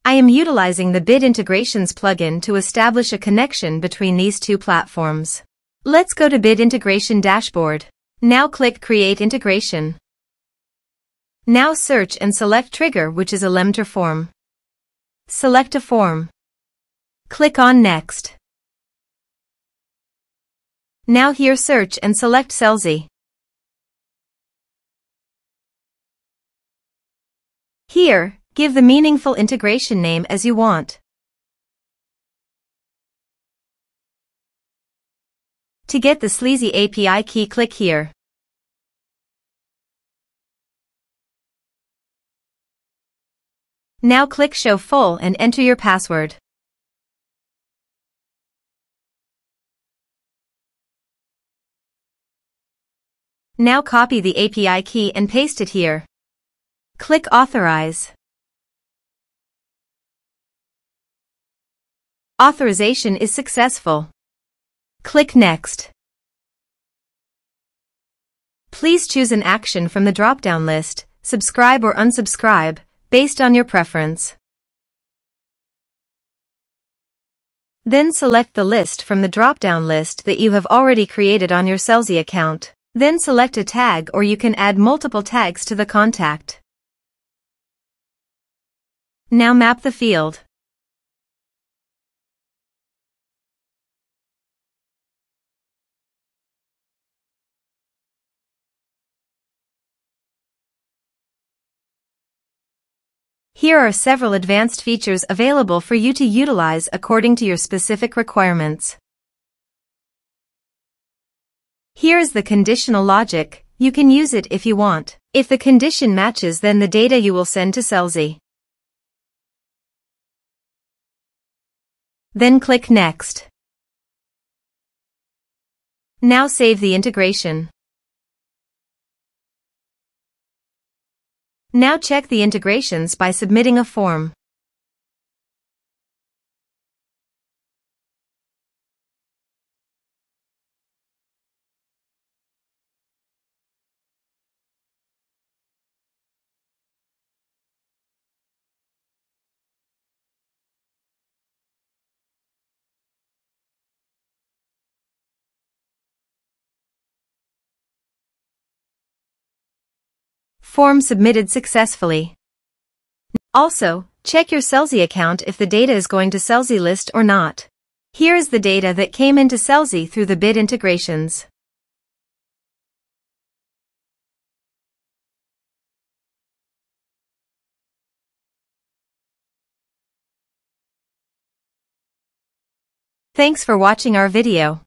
I am utilizing the Bit Integrations plugin to establish a connection between these two platforms. Let's go to Bit Integration Dashboard. Now click Create Integration. Now search and select Trigger, which is Elementor Form. Select a form. Click on Next. Now here search and select Selzy. Here, give the meaningful integration name as you want. To get the Selzy API key, click here. Now click Show Full and enter your password. Now copy the API key and paste it here. Click Authorize. Authorization is successful. Click Next. Please choose an action from the drop-down list, subscribe or unsubscribe, based on your preference. Then select the list from the drop-down list that you have already created on your Selzy account. Then select a tag, or you can add multiple tags to the contact. Now map the field. Here are several advanced features available for you to utilize according to your specific requirements. Here is the conditional logic. You can use it if you want. If the condition matches, then the data you will send to Selzy. Then click Next. Now save the integration. Now check the integrations by submitting a form. Form submitted successfully. Also, check your Selzy account if the data is going to Selzy list or not. Here is the data that came into Selzy through the Bit Integrations. Thanks for watching our video.